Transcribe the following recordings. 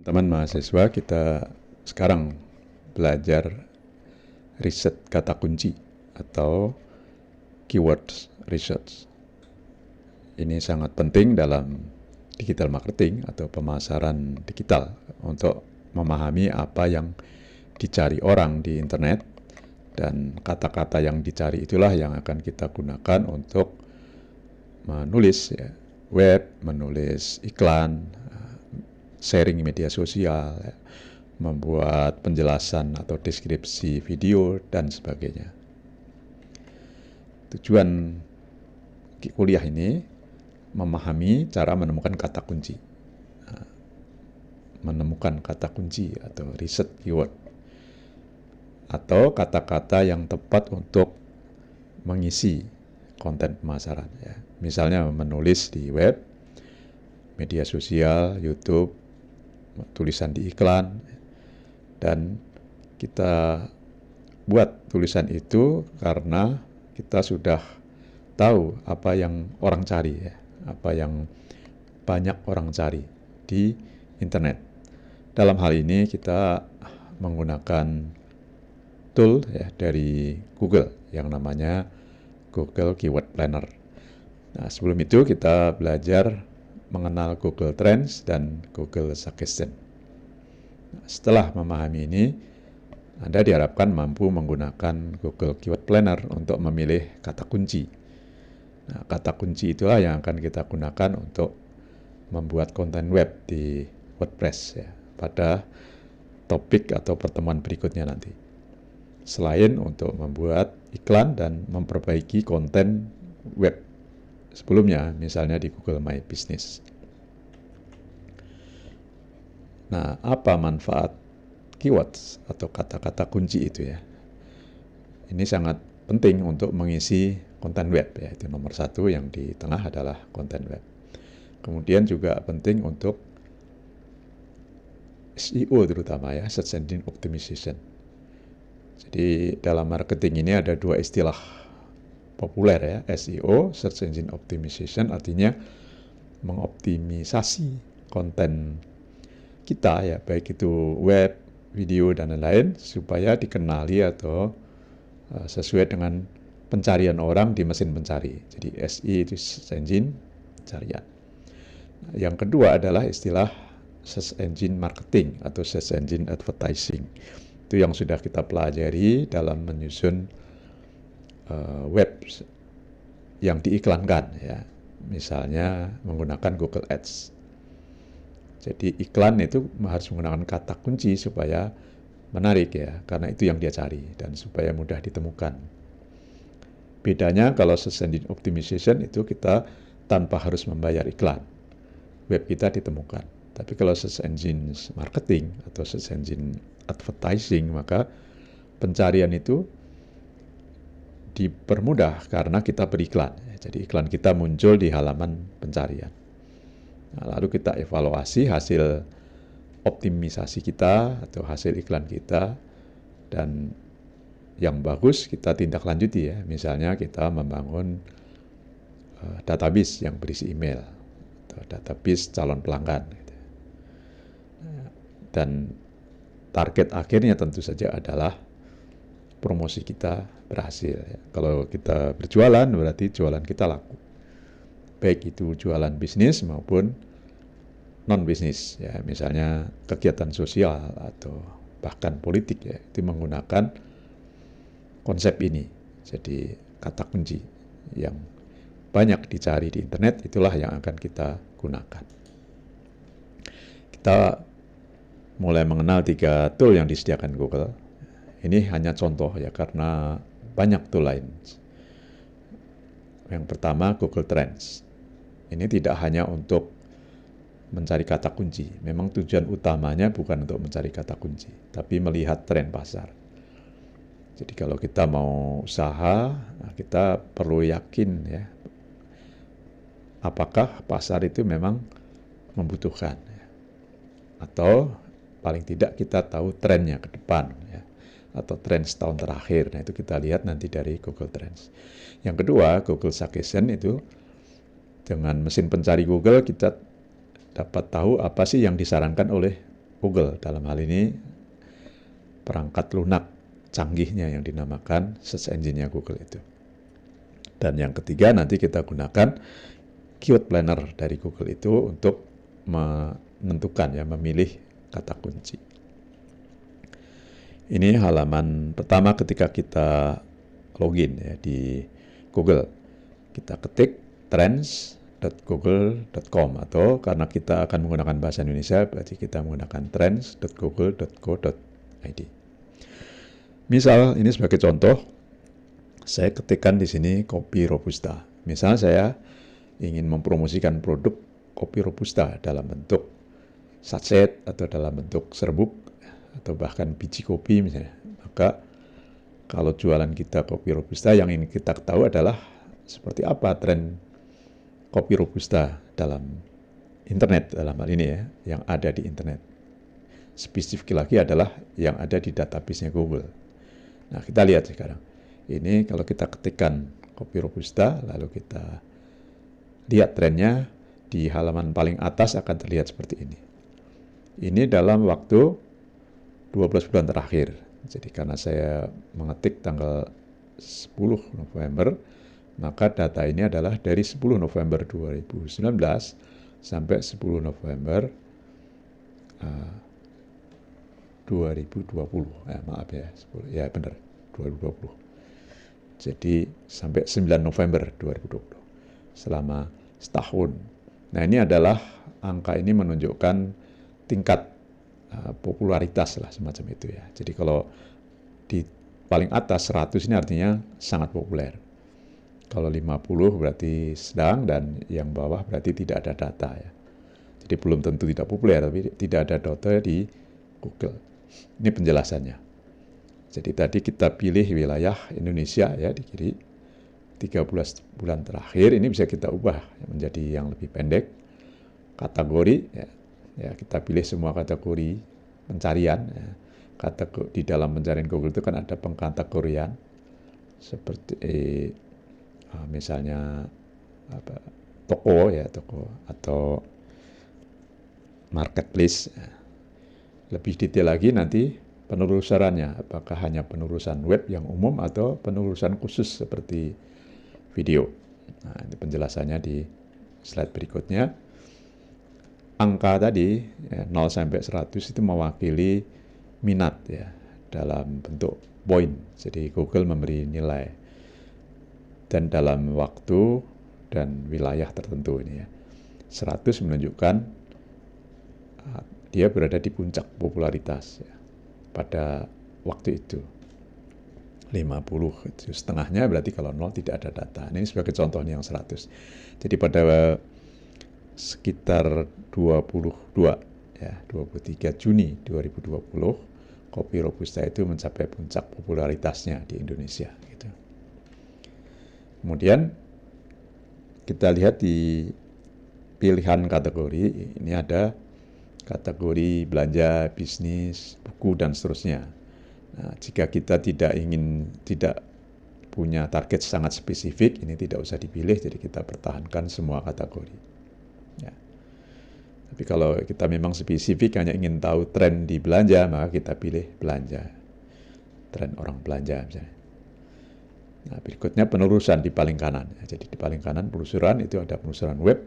Teman mahasiswa, kita sekarang belajar riset kata kunci atau keywords research. Ini sangat penting dalam digital marketing atau pemasaran digital untuk memahami apa yang dicari orang di internet, dan kata-kata yang dicari itulah yang akan kita gunakan untuk menulis web, menulis iklan, sharing media sosial, membuat penjelasan atau deskripsi video, dan sebagainya. Tujuan kuliah ini memahami cara menemukan kata kunci. Menemukan kata kunci atau riset keyword. Atau kata-kata yang tepat untuk mengisi konten pemasaran. Misalnya menulis di web, media sosial, YouTube, tulisan di iklan, dan kita buat tulisan itu karena kita sudah tahu apa yang orang cari, apa yang banyak orang cari di internet. Dalam hal ini kita menggunakan tool dari Google yang namanya Google Keyword Planner. Nah, sebelum itu kita belajar mengenal Google Trends dan Google Suggestion. Setelah memahami ini, Anda diharapkan mampu menggunakan Google Keyword Planner untuk memilih kata kunci. Nah, kata kunci itulah yang akan kita gunakan untuk membuat konten web di WordPress pada topik atau pertemuan berikutnya nanti. Selain untuk membuat iklan dan memperbaiki konten web sebelumnya, misalnya di Google My Business. Nah, apa manfaat keywords atau kata-kata kunci itu ya? Ini sangat penting untuk mengisi konten web Itu nomor satu, yang di tengah adalah konten web. Kemudian juga penting untuk SEO terutama Search Engine Optimization. Jadi dalam marketing ini ada dua istilah populer SEO, Search Engine Optimization, artinya mengoptimisasi konten kita baik itu web, video, dan lain-lain supaya dikenali atau sesuai dengan pencarian orang di mesin pencari. Jadi SE itu Search Engine pencarian. Yang kedua adalah istilah Search Engine Marketing atau Search Engine Advertising. Itu yang sudah kita pelajari dalam menyusun web yang diiklankan misalnya menggunakan Google Ads. Jadi iklan itu harus menggunakan kata kunci supaya menarik karena itu yang dia cari dan supaya mudah ditemukan. Bedanya kalau Search Engine Optimization itu kita tanpa harus membayar iklan, web kita ditemukan. Tapi kalau Search Engine Marketing atau Search Engine Advertising, maka pencarian itu dipermudah karena kita beriklan. Jadi iklan kita muncul di halaman pencarian. Nah, lalu kita evaluasi hasil optimisasi kita atau hasil iklan kita, dan yang bagus kita tindak lanjuti Misalnya kita membangun database yang berisi email atau database calon pelanggan. Dan target akhirnya tentu saja adalah promosi kita berhasil. Kalau kita berjualan berarti jualan kita laku. Baik itu jualan bisnis maupun non-bisnis misalnya kegiatan sosial atau bahkan politik itu menggunakan konsep ini. Jadi kata kunci yang banyak dicari di internet itulah yang akan kita gunakan. Kita mulai mengenal 3 tool yang disediakan Google. Ini hanya contoh karena banyak tool lain. Yang pertama Google Trends. Ini tidak hanya untuk mencari kata kunci. Memang tujuan utamanya bukan untuk mencari kata kunci, tapi melihat tren pasar. Jadi kalau kita mau usaha, kita perlu yakin apakah pasar itu memang membutuhkan. Atau paling tidak kita tahu trennya ke depan atau tren setahun terakhir. Nah, itu kita lihat nanti dari Google Trends. Yang kedua, Google Suggestion itu dengan mesin pencari Google kita dapat tahu apa sih yang disarankan oleh Google, dalam hal ini perangkat lunak canggihnya yang dinamakan search engine-nya Google itu. Dan yang ketiga nanti kita gunakan keyword planner dari Google itu untuk menentukan ya, memilih kata kunci. Ini halaman pertama ketika kita login ya di Google. Kita ketik trends.google.com atau karena kita akan menggunakan bahasa Indonesia berarti kita menggunakan trends.google.co.id. Misal ini sebagai contoh, saya ketikkan di sini kopi Robusta. Misal saya ingin mempromosikan produk kopi Robusta dalam bentuk sachet atau dalam bentuk serbuk atau bahkan biji kopi misalnya. Maka kalau jualan kita kopi Robusta, yang ingin kita tahu adalah seperti apa tren kopi Robusta dalam internet, dalam hal ini ya, yang ada di internet. Spesifik lagi adalah yang ada di database-nya Google. Nah, kita lihat sekarang. Ini kalau kita ketikkan kopi Robusta, lalu kita lihat trennya, di halaman paling atas akan terlihat seperti ini. Ini dalam waktu 12 bulan terakhir. Jadi karena saya mengetik tanggal 10 November, maka data ini adalah dari 10 November 2019 sampai 10 November 2020. Maaf ya, ya benar, 2020. Jadi sampai 9 November 2020. Selama setahun. Nah, ini adalah angka ini menunjukkan tingkat popularitas lah semacam itu ya. Jadi kalau di paling atas 100 ini artinya sangat populer. Kalau 50 berarti sedang dan yang bawah berarti tidak ada data ya. Jadi belum tentu tidak populer, tapi tidak ada data di Google. Ini penjelasannya. Jadi tadi kita pilih wilayah Indonesia ya di kiri. 13 bulan terakhir ini bisa kita ubah menjadi yang lebih pendek. Kategori ya kita pilih semua kategori pencarian ya. Di dalam pencarian Google itu kan ada pengkategorian seperti misalnya toko atau marketplace. Lebih detail lagi nanti penelusurannya, apakah hanya penelusuran web yang umum atau penelusuran khusus seperti video. Nah, ini penjelasannya di slide berikutnya. Angka tadi 0 sampai 100 itu mewakili minat ya dalam bentuk poin. Jadi Google memberi nilai dan dalam waktu dan wilayah tertentu ini ya. 100 menunjukkan dia berada di puncak popularitas ya, pada waktu itu. 50 itu setengahnya berarti kalau 0 tidak ada data. Nah, ini sebagai contoh yang 100. Jadi pada sekitar 23 Juni 2020 kopi Robusta itu mencapai puncak popularitasnya di Indonesia gitu. Kemudian kita lihat di pilihan kategori, ini ada kategori belanja, bisnis, buku dan seterusnya. Nah, jika kita tidak punya target sangat spesifik, ini tidak usah dipilih, jadi kita pertahankan semua kategori. Ya. Tapi kalau kita memang spesifik hanya ingin tahu tren di belanja, maka kita pilih belanja, tren orang belanja misalnya. Nah, berikutnya penelusuran di paling kanan. Jadi di paling kanan penelusuran itu ada penelusuran web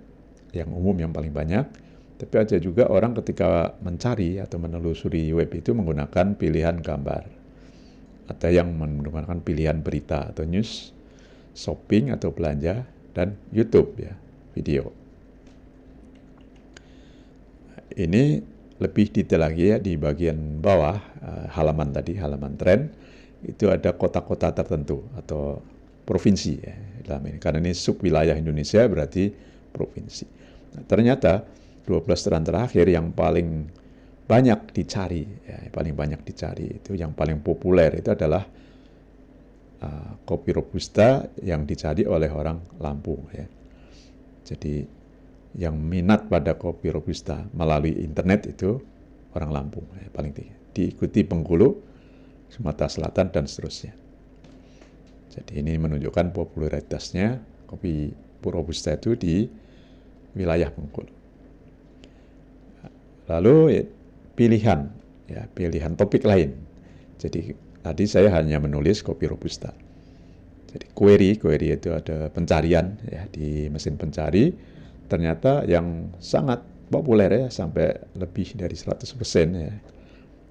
yang umum yang paling banyak. Tapi ada juga orang ketika mencari atau menelusuri web itu menggunakan pilihan gambar. Ada yang menggunakan pilihan berita atau news, shopping atau belanja, dan YouTube ya, video. Ini lebih detail lagi ya di bagian bawah halaman tadi, halaman tren, itu ada kota-kota tertentu atau provinsi ya dalam ini. Karena ini sub wilayah Indonesia berarti provinsi. Nah, ternyata 12 tahun terakhir yang paling banyak dicari, itu yang paling populer itu adalah kopi Robusta yang dicari oleh orang Lampung ya. Jadi yang minat pada kopi Robusta melalui internet itu orang Lampung ya, paling tinggi. Diikuti Bengkulu, Sumatera Selatan dan seterusnya. Jadi ini menunjukkan popularitasnya kopi Robusta itu di wilayah Bengkulu. Lalu pilihan, ya, pilihan topik lain. Jadi tadi saya hanya menulis kopi robusta. Jadi query itu ada pencarian ya di mesin pencari, ternyata yang sangat populer ya sampai lebih dari 100% ya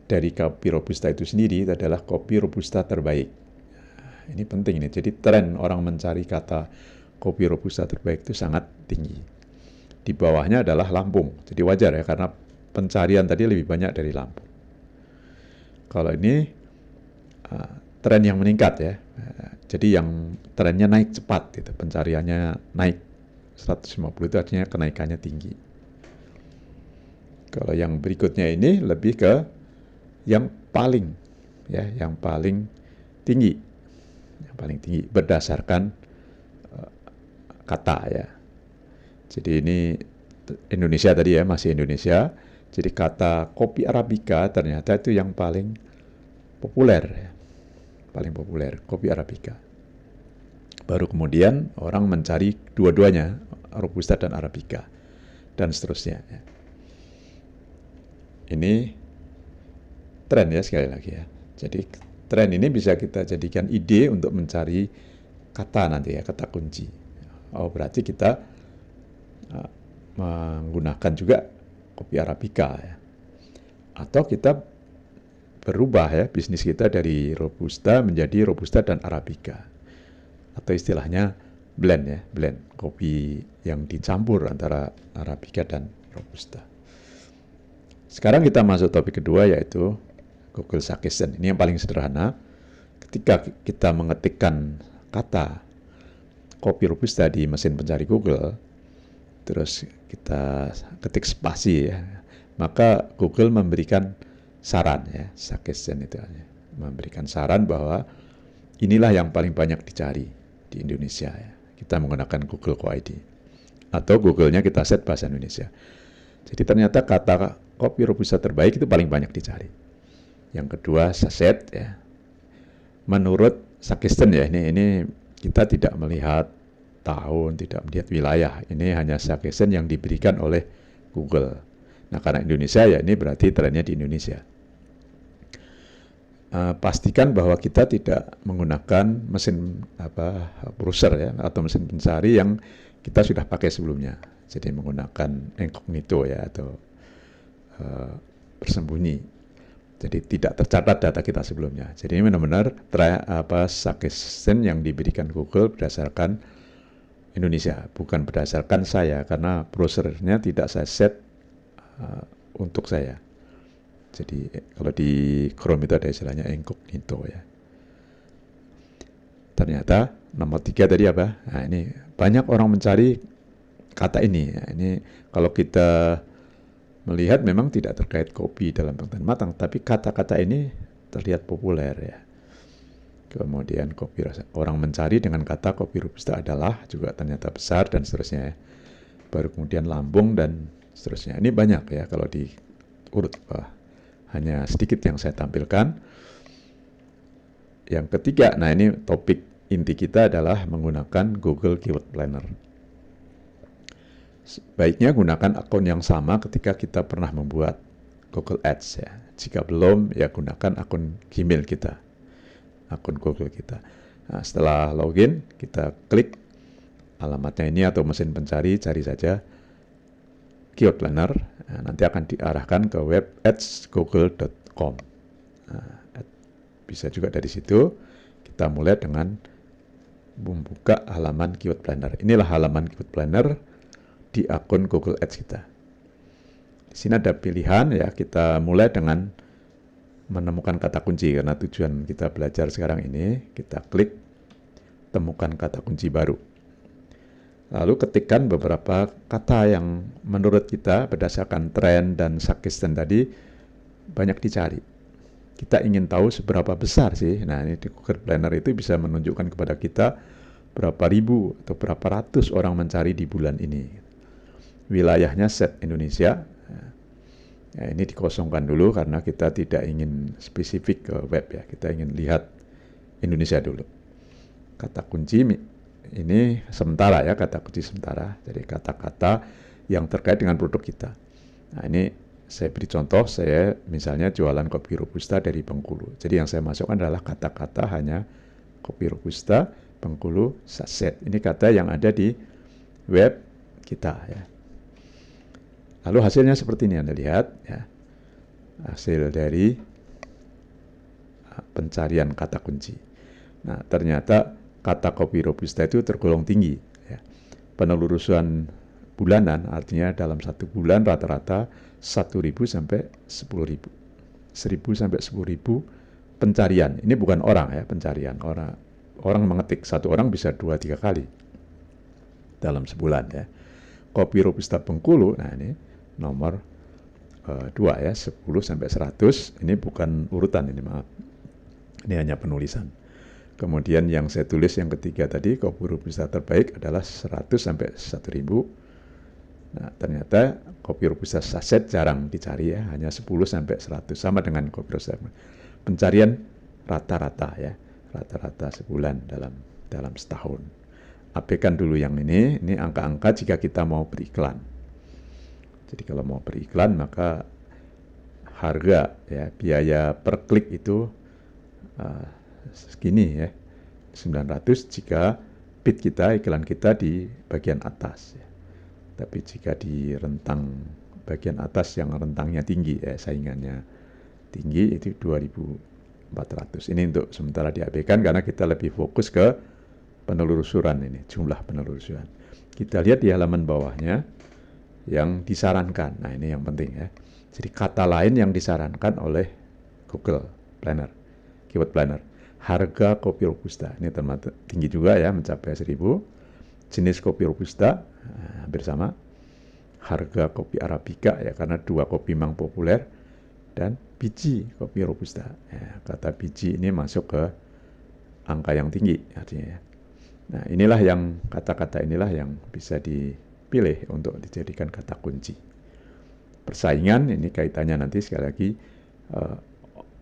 dari kopi robusta itu sendiri itu adalah kopi robusta terbaik. Nah, ini penting nih. Jadi tren orang mencari kata kopi robusta terbaik itu sangat tinggi. Di bawahnya adalah Lampung. Jadi wajar ya karena pencarian tadi lebih banyak dari Lampung. Kalau ini tren yang meningkat ya. Jadi yang trennya naik cepat gitu, pencariannya naik 150 itu artinya kenaikannya tinggi. Kalau yang berikutnya ini lebih ke yang paling ya, yang paling tinggi. Yang paling tinggi berdasarkan kata ya. Jadi ini Indonesia tadi ya, masih Indonesia. Jadi kata kopi Arabica ternyata itu yang paling populer ya. Paling populer, kopi Arabica. Baru kemudian orang mencari dua-duanya, Robusta dan Arabica, dan seterusnya. Ya. Ini tren ya sekali lagi ya. Jadi tren ini bisa kita jadikan ide untuk mencari kata nanti ya, kata kunci. Oh berarti kita menggunakan juga kopi Arabica ya. Atau kita berubah ya bisnis kita dari Robusta menjadi Robusta dan Arabica. Atau istilahnya blend ya, blend kopi yang dicampur antara Arabica dan Robusta. Sekarang kita masuk topik kedua yaitu Google Suggestion. Ini yang paling sederhana. Ketika kita mengetikkan kata kopi Robusta di mesin pencari Google, terus kita ketik spasi ya, maka Google memberikan saran ya, suggestion itu memberikan saran bahwa inilah yang paling banyak dicari di Indonesia ya. Kita menggunakan Google Co.id atau Google-nya kita set bahasa Indonesia. Jadi ternyata kata kopi robusta terbaik itu paling banyak dicari. Yang kedua saset ya. Menurut suggestion ya, ini kita tidak melihat tahun, tidak melihat wilayah. Ini hanya suggestion yang diberikan oleh Google. Nah, karena Indonesia ya ini berarti trennya di Indonesia. Pastikan bahwa kita tidak menggunakan mesin browser ya atau mesin pencari yang kita sudah pakai sebelumnya. Jadi menggunakan incognito ya atau bersembunyi. Jadi tidak tercatat data kita sebelumnya. Jadi ini benar-benar suggestion yang diberikan Google berdasarkan Indonesia, bukan berdasarkan saya karena browsernya tidak saya set untuk saya. Jadi kalau di Chrome itu ada istilahnya incognito ya. Ternyata nomor 3 tadi apa? Nah ini banyak orang mencari kata ini. Nah, ini kalau kita melihat memang tidak terkait kopi dalam pengertian matang, tapi kata-kata ini terlihat populer ya. Kemudian kopi orang mencari dengan kata kopi robusta adalah juga ternyata besar dan seterusnya ya. Baru kemudian lambung dan seterusnya. Ini banyak ya kalau diurut bawah. Hanya sedikit yang saya tampilkan. Yang ketiga, nah ini topik inti kita adalah menggunakan Google Keyword Planner. Sebaiknya gunakan akun yang sama ketika kita pernah membuat Google Ads ya. Jika belum, ya gunakan akun Gmail kita, akun Google kita. Nah, setelah login, kita klik alamatnya ini atau mesin pencari, cari saja Keyword Planner. Nah, nanti akan diarahkan ke web adsgoogle.com. Nah, bisa juga dari situ kita mulai dengan membuka halaman Keyword Planner. Inilah halaman Keyword Planner di akun Google Ads kita. Di sini ada pilihan ya, kita mulai dengan menemukan kata kunci karena tujuan kita belajar sekarang ini. Kita klik temukan kata kunci baru. Lalu ketikkan beberapa kata yang menurut kita berdasarkan tren dan suggestion tadi banyak dicari. Kita ingin tahu seberapa besar sih. Nah ini di Google Planner itu bisa menunjukkan kepada kita berapa ribu atau berapa ratus orang mencari di bulan ini. Wilayahnya set Indonesia. Nah, ini dikosongkan dulu karena kita tidak ingin spesifik ke web ya. Kita ingin lihat Indonesia dulu. Kata kunci ini sementara ya, kata kunci sementara. Jadi kata-kata yang terkait dengan produk kita. Nah ini Saya beri contoh, saya misalnya jualan kopi Robusta dari Bengkulu. Jadi yang saya masukkan adalah kata-kata hanya kopi Robusta, Bengkulu, saset. Ini kata yang ada di web kita ya. Lalu hasilnya seperti ini Anda lihat ya. Hasil dari pencarian kata kunci. Nah, ternyata kata kopi Robusta itu tergolong tinggi ya. Penelusuran bulanan artinya dalam satu bulan rata-rata 1.000 sampai 10.000. 1.000 sampai 10.000 pencarian. Ini bukan orang ya, pencarian. Orang mengetik, satu orang bisa 2-3 kali dalam sebulan ya. Kopi Robusta Bengkulu, nah ini nomor 2 ya, 10 sampai 100. Ini bukan urutan ini, maaf. Ini hanya penulisan. Kemudian yang saya tulis yang ketiga tadi, kopi Robusta terbaik adalah 100 sampai 1.000. Nah, ternyata kopi Robusta saset jarang dicari ya, hanya 10 sampai 100, sama dengan kopi Robusta. Pencarian rata-rata ya, rata-rata sebulan dalam setahun. Abaikan dulu yang ini angka-angka jika kita mau beriklan. Jadi kalau mau beriklan maka harga ya, biaya per klik itu segini ya, 900 jika bid kita, iklan kita di bagian atas ya. Tapi jika di rentang bagian atas yang rentangnya tinggi ya, saingannya tinggi, itu 2.400. Ini untuk sementara diabaikan karena kita lebih fokus ke penelusuran ini, jumlah penelusuran. Kita lihat di halaman bawahnya yang disarankan. Nah, ini yang penting ya. Jadi kata lain yang disarankan oleh Google Planner, Keyword Planner. Harga kopi Robusta, ini termasuk tinggi juga ya, mencapai 1.000. Jenis kopi Robusta hampir sama. Harga kopi Arabica ya, karena dua kopi memang populer. Dan biji kopi Robusta ya, kata biji ini masuk ke angka yang tinggi artinya ya. Nah, inilah yang kata-kata inilah yang bisa dipilih untuk dijadikan kata kunci. Persaingan ini kaitannya nanti sekali lagi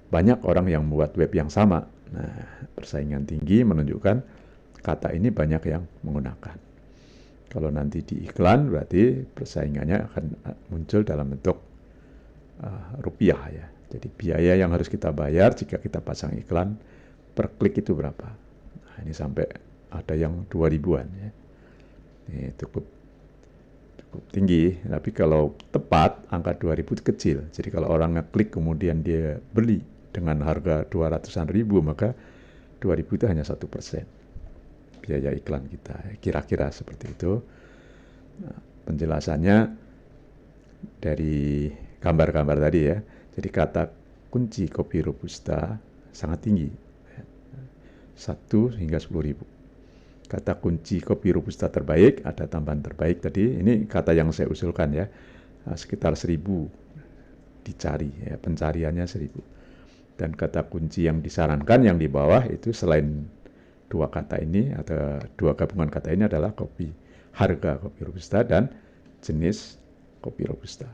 banyak orang yang membuat web yang sama. Nah, persaingan tinggi menunjukkan kata ini banyak yang menggunakan. Kalau nanti di iklan berarti persaingannya akan muncul dalam bentuk rupiah ya. Jadi biaya yang harus kita bayar jika kita pasang iklan per klik itu berapa. Nah, ini sampai ada yang 2.000-an ya. Ini cukup tinggi, tapi kalau tepat angka 2.000 itu kecil. Jadi kalau orang ngeklik kemudian dia beli dengan harga 200-an ribu, maka 2.000 itu hanya 1% biaya iklan kita, kira-kira seperti itu. Nah, penjelasannya dari gambar-gambar tadi ya. Jadi kata kunci kopi Robusta sangat tinggi, 1 hingga 10.000. Kata kunci kopi Robusta terbaik, ada tambahan terbaik tadi, ini kata yang saya usulkan ya, sekitar 1.000 dicari ya, pencariannya 1.000. Dan kata kunci yang disarankan yang di bawah itu selain dua kata ini atau dua gabungan kata ini adalah harga kopi Robusta dan jenis kopi Robusta.